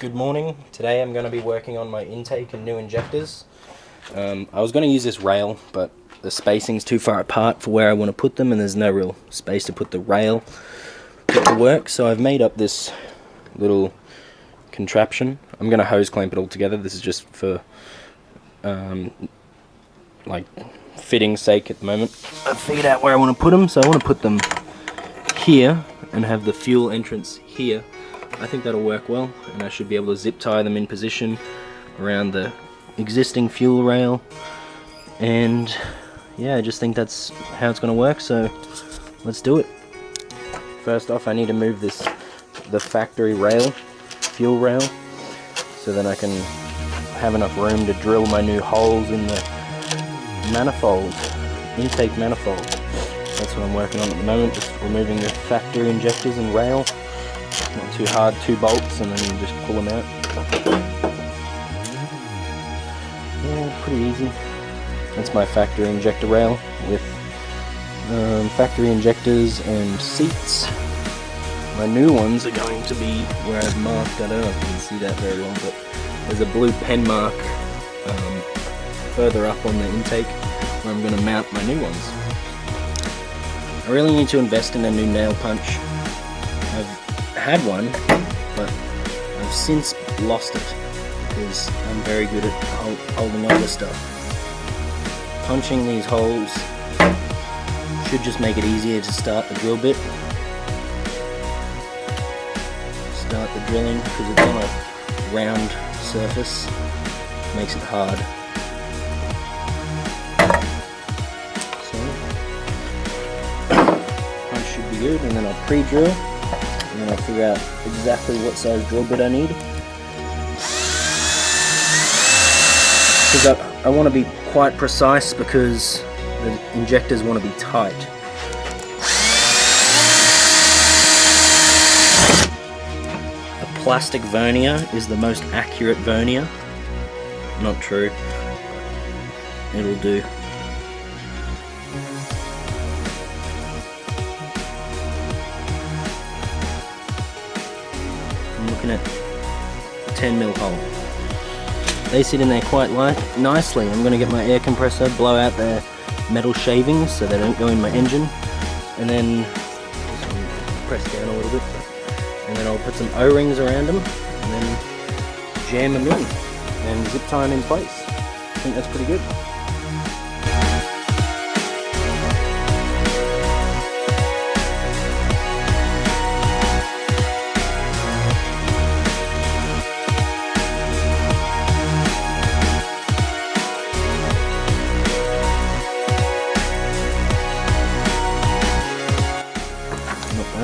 Good morning. Today I'm going to be working on my intake and new injectors. I was going to use this rail, but the spacing's too far apart for where I want to put them, and there's no real space to put the rail to work, so I've made up this little contraption. I'm going to hose clamp it all together. This is just for like fitting sake at the moment. I figured out where I want to put them, so I want to put them here and have the fuel entrance here. I think that'll work well, and I should be able to zip tie them in position around the existing fuel rail, and yeah, I just think that's how it's going to work, so let's do it. First off, I need to move the factory rail, fuel rail, so then I can have enough room to drill my new holes in the manifold, intake manifold. That's what I'm working on at the moment, just removing the factory injectors and rail. Not too hard, 2 bolts, and then you just pull them out. Yeah, pretty easy. That's my factory injector rail with factory injectors and seats. My new ones are going to be where I've marked, I don't know if you can see that very well, but there's a blue pen mark further up on the intake where I'm going to mount my new ones. I really need to invest in a new nail punch. I've had one, but I've since lost it because I'm very good at holding on to stuff. Punching these holes should just make it easier to start the drill bit. Start the drilling because it's on a round surface, makes it hard. So, punch should be good, and then I'll pre-drill. And then I'll figure out exactly what size drill bit I need. Because I want to be quite precise because the injectors want to be tight. A plastic vernier is the most accurate vernier. Not true. It'll do. I'm looking at a 10mm hole. They sit in there quite nicely. I'm going to get my air compressor, blow out the metal shavings so they don't go in my engine, and then just press down a little bit, and then I'll put some O-rings around them and then jam them in and zip tie them in place. I think that's pretty good.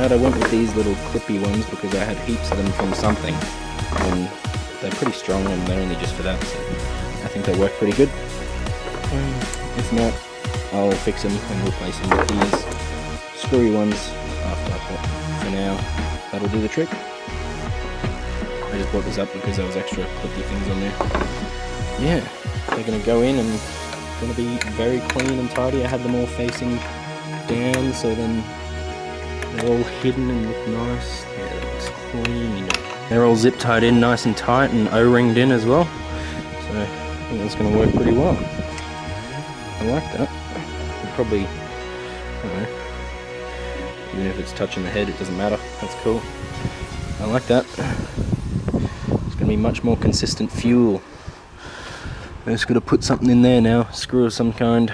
I went with these little clippy ones because I had heaps of them from something, and they're pretty strong and they're only just for that, so I think they work pretty good. If not, I'll fix them and replace them with these screwy ones after, but for now that'll do the trick. I just brought this up because there was extra clippy things on there. Yeah, they're going to go in and going to be very clean and tidy. I had them all facing down, so then they're all hidden and look nice. Yeah, that looks clean. They're all zip tied in nice and tight and O-ringed in as well. So I think that's going to work pretty well. I like that. It'll probably, I don't know, even if it's touching the head, it doesn't matter. That's cool. I like that. It's going to be much more consistent fuel. I'm just going to put something in there now, screw of some kind.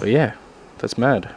But yeah, that's mad.